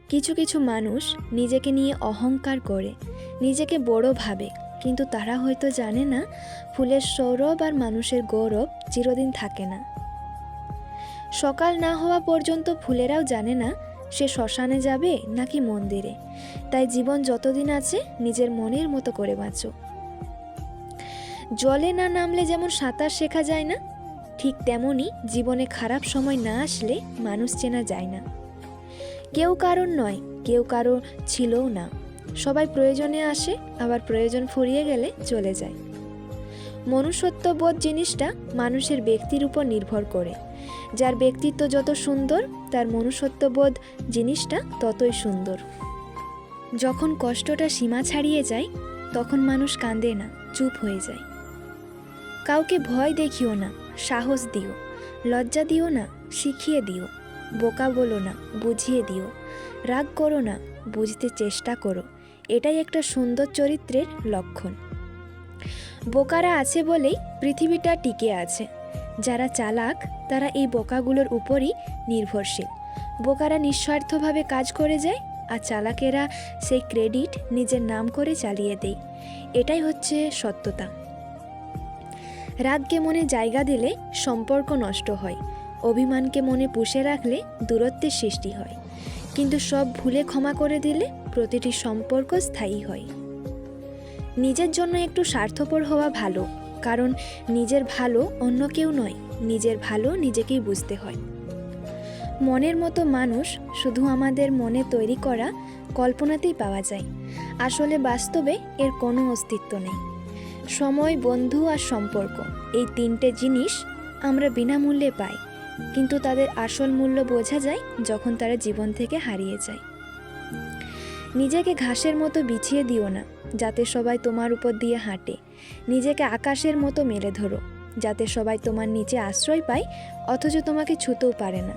কিছু কিছু মানুষ নিজেকে নিয়ে অহংকার করে, নিজেকে বড় ভাবে, কিন্তু তারা হয়তো জানে না ফুলের সৌরভ আর মানুষের গৌরব চিরদিন থাকে না। সকাল না হওয়া পর্যন্ত ফুলেরাও জানে না সে শ্মশানে যাবে নাকি মন্দিরে। তাই জীবন যতদিন আছে নিজের মনের মতো করে বাঁচো। জলে না নামলে যেমন সাঁতার শেখা যায় না, ঠিক তেমনই জীবনে খারাপ সময় না আসলে মানুষ চেনা যায় না। কেউ কারোর নয়, কেউ কারো ছিলও না। সবাই প্রয়োজনে আসে, আবার প্রয়োজন ফুরিয়ে গেলে চলে যায়। মনুষ্যত্ববোধ জিনিসটা মানুষের ব্যক্তির উপর নির্ভর করে। যার ব্যক্তিত্ব যত সুন্দর, তার মনুষ্যত্ববোধ জিনিসটা ততই সুন্দর। যখন কষ্টটা সীমা ছাড়িয়ে যায়, তখন মানুষ কাঁদে না, চুপ হয়ে যায়। কাউকে ভয় দেখিও না, সাহস দিও। লজ্জা দিও না, শিখিয়ে দিও। বোকা বলো না, বুঝিয়ে দিও। রাগ করো না, বুঝতে চেষ্টা করো। এটাই একটা সুন্দর চরিত্রের লক্ষণ। বোকারা আছে বলেই পৃথিবীটা টিকে আছে। যারা চালাক তারা এই বোকাগুলোর উপরই নির্ভরশীল। বোকারা নিঃস্বার্থভাবে কাজ করে যায়, আর চালাকেরা সেই ক্রেডিট নিজের নাম করে চালিয়ে দেয়। এটাই হচ্ছে সত্যতা। রাগকে মনে জায়গা দিলে সম্পর্ক নষ্ট হয়। অভিমানকে মনে পুষে রাখলে দূরত্বের সৃষ্টি হয়। কিন্তু সব ভুলে ক্ষমা করে দিলে প্রতিটি সম্পর্ক স্থায়ী হয়। নিজের জন্য একটু স্বার্থপর হওয়া ভালো, কারণ নিজের ভালো অন্য কেউ নয়, নিজের ভালো নিজেকেই বুঝতে হয়। মনের মতো মানুষ শুধু আমাদের মনে তৈরি করা কল্পনাতেই পাওয়া যায়। আসলে বাস্তবে এর কোনো অস্তিত্ব নেই। সময়, বন্ধু আর সম্পর্ক, এই তিনটে জিনিস আমরা বিনামূল্যে পাই, কিন্তু তাদের আসল মূল্য বোঝা যায় যখন তারা জীবন থেকে হারিয়ে যায়। নিজেকে ঘাসের মতো বিছিয়ে দিও না, যাতে সবাই তোমার উপর দিয়ে হাঁটে। নিজেকে আকাশের মতো মেলে ধরো, যাতে সবাই তোমার নিচে আশ্রয় পায়, অথচ তোমাকে ছুঁতেও পারে না।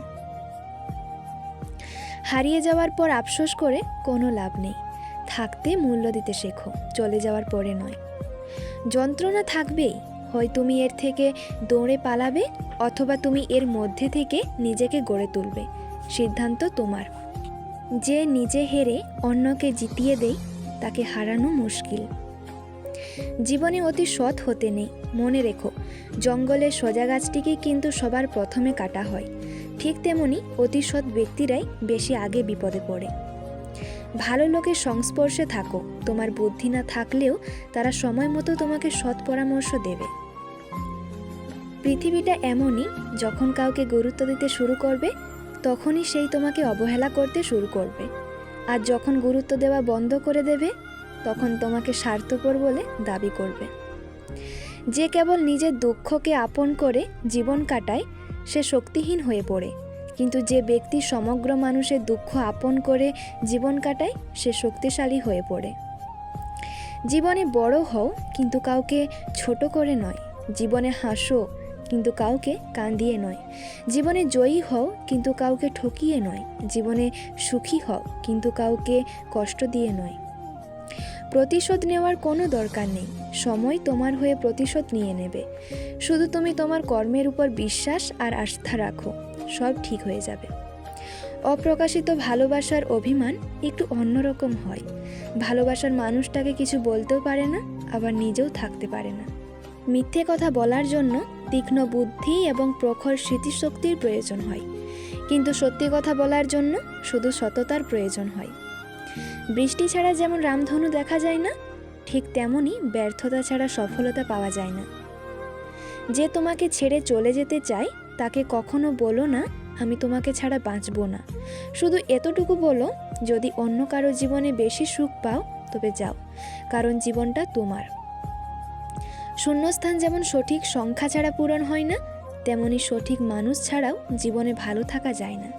হারিয়ে যাওয়ার পর আফসোস করে কোনো লাভ নেই। থাকতে মূল্য দিতে শেখো, চলে যাওয়ার পরে নয়। যন্ত্রণা থাকবেই, হয় তুমি এর থেকে দৌড়ে পালাবে, অথবা তুমি এর মধ্যে থেকে নিজেকে গড়ে তুলবে। সিদ্ধান্ত তোমার। যে নিজে হেরে অন্যকে জিতিয়ে দেয়, তাকে হারানো মুশকিল। জীবনে অতি সৎ হতে নেই, মনে রেখো। জঙ্গলের সোজা গাছটিকেই কিন্তু সবার প্রথমে কাটা হয়। ঠিক তেমনি অতি সৎ ব্যক্তিরাই বেশি আগে বিপদে পড়ে। ভালো লোকের সংস্পর্শে থাকো, তোমার বুদ্ধি না থাকলেও তারা সময় মতো তোমাকে সৎ পরামর্শ দেবে। পৃথিবীটা এমনই, যখন কাউকে গুরুত্ব দিতে শুরু করবে, তখনই সেই তোমাকে অবহেলা করতে শুরু করবে। আর যখন গুরুত্ব দেওয়া বন্ধ করে দেবে, তখন তোমাকে স্বার্থপর বলে দাবি করবে। যে কেবল নিজের দুঃখকে আপন করে জীবন কাটায়, সে শক্তিহীন হয়ে পড়ে। কিন্তু যে ব্যক্তি সমগ্র মানুষের দুঃখ আপন করে জীবন কাটায়, সে শক্তিশালী হয়ে পড়ে। জীবনে বড় হও, কিন্তু কাউকে ছোট করে নয়। জীবনে হাসো, কিন্তু কাউকে কাঁদিয়ে নয়। জীবনে জয়ী হও, কিন্তু কাউকে ঠকিয়ে নয়। জীবনে সুখী হও, কিন্তু কাউকে কষ্ট দিয়ে নয়। প্রতিশোধ নেওয়ার কোনো দরকার নেই, সময় তোমার হয়ে প্রতিশোধ নিয়ে নেবে। শুধু তুমি তোমার কর্মের উপর বিশ্বাস আর আস্থা রাখো, সব ঠিক হয়ে যাবে। অপ্রকাশিত ভালোবাসার অভিমান একটু অন্যরকম হয়। ভালোবাসার মানুষটাকে কিছু বলতেও পারে না, আবার নিজেও থাকতে পারে না। মিথ্যে কথা বলার জন্য তীক্ষ্ণ বুদ্ধি এবং প্রখর স্মৃতিশক্তির প্রয়োজন হয়, কিন্তু সত্যি কথা বলার জন্য শুধু সততার প্রয়োজন হয়। বৃষ্টি ছাড়া যেমন রামধনু দেখা যায় না, ঠিক তেমনই ব্যর্থতা ছাড়া সফলতা পাওয়া যায় না। যে তোমাকে ছেড়ে চলে যেতে চায়, তাকে কখনো বলো না আমি তোমাকে ছাড়া বাঁচব না। শুধু এতটুকু বলো, যদি অন্য কারো জীবনে বেশি সুখ পাও তবে যাও, কারণ জীবনটা তোমার। শূন্যস্থান যেমন সঠিক সংখ্যা ছাড়া পূরণ হয় না, তেমনি সঠিক মানুষ ছাড়াও জীবনে ভালো থাকা যায় না।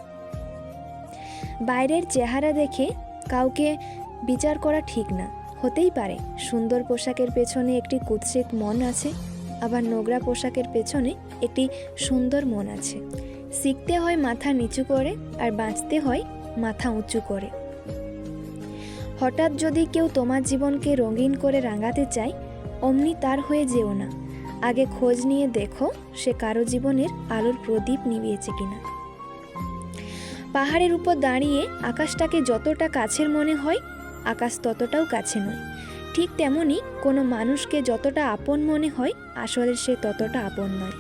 বাইরের চেহারা দেখে কাউকে বিচার করা ঠিক না। হতেই পারে সুন্দর পোশাকের পেছনে একটি কুৎসিত মন আছে, আবার নোংরা পোশাকের পেছনে একটি সুন্দর মন আছে। শিখতে হয় মাথা নিচু করে, আর বাঁচতে হয় মাথা উঁচু করে। হঠাৎ যদি কেউ তোমার জীবনকে রঙিন করে রাঙাতে চায়, অমনি তার হয়ে যেও না। আগে খোঁজ নিয়ে দেখো সে কারো জীবনের আলোর প্রদীপ নিভিয়েছে কিনা। পাহাড়ের উপর দাঁড়িয়ে আকাশটাকে যতটা কাছের মনে হয়, আকাশ ততটাও কাছে নয়। ঠিক তেমনি কোনো মানুষকে যতটা আপন মনে হয়, আসলে সে ততটা আপন নয়।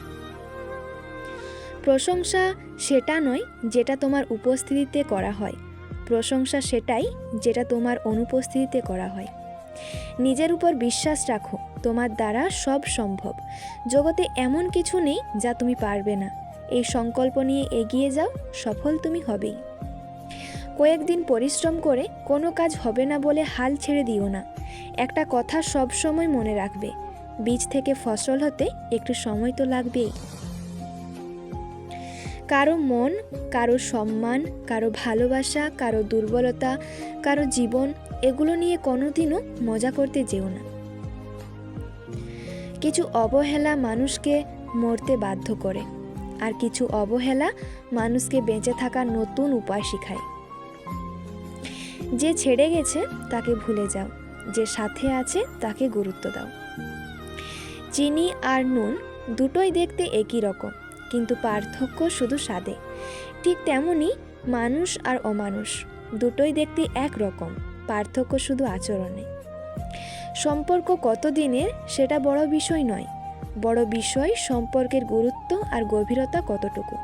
প্রশংসা সেটা নয় যেটা তোমার উপস্থিতিতে করা হয়, প্রশংসা সেটাই যেটা তোমার অনুপস্থিতিতে করা হয়। নিজের উপর বিশ্বাস রাখো, তোমার দ্বারা সব সম্ভব। জগতে এমন কিছু নেই যা তুমি পারবে না। এই সংকল্প নিয়ে এগিয়ে যাও, সফল তুমি হবেই। কয়েকদিন পরিশ্রম করে কোনো কাজ হবে না বলে হাল ছেড়ে দিও না। একটা কথা সব সময় মনে রাখবে, বীজ থেকে ফসল হতে একটু সময় তো লাগবেই। কারো মন, কারো সম্মান, কারো ভালোবাসা, কারো দুর্বলতা, কারো জীবন, এগুলো নিয়ে কোনোদিনও মজা করতে যেও না। কিছু অবহেলা মানুষকে মরতে বাধ্য করে, আর কিছু অবহেলা মানুষকে বেঁচে থাকার নতুন উপায় শেখায়। যে ছেড়ে গেছে তাকে ভুলে যাও, যে সাথে আছে তাকে গুরুত্ব দাও। চিনি আর নুন দুটোই দেখতে একই রকম, কিন্তু পার্থক্য শুধু স্বাদে। ঠিক তেমনি মানুষ আর অমানুষ দুটোই দেখতে এক রকম, পার্থক্য শুধু আচরণে। সম্পর্ক কতদিনের সেটা বড় বিষয় নয়, বড় বিষয় সম্পর্কের গুরুত্ব আর গভীরতা কতটুকু।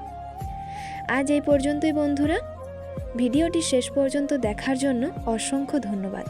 আজ এই পর্যন্তই বন্ধুরা। ভিডিওটি শেষ পর্যন্ত দেখার জন্য অসংখ্য ধন্যবাদ।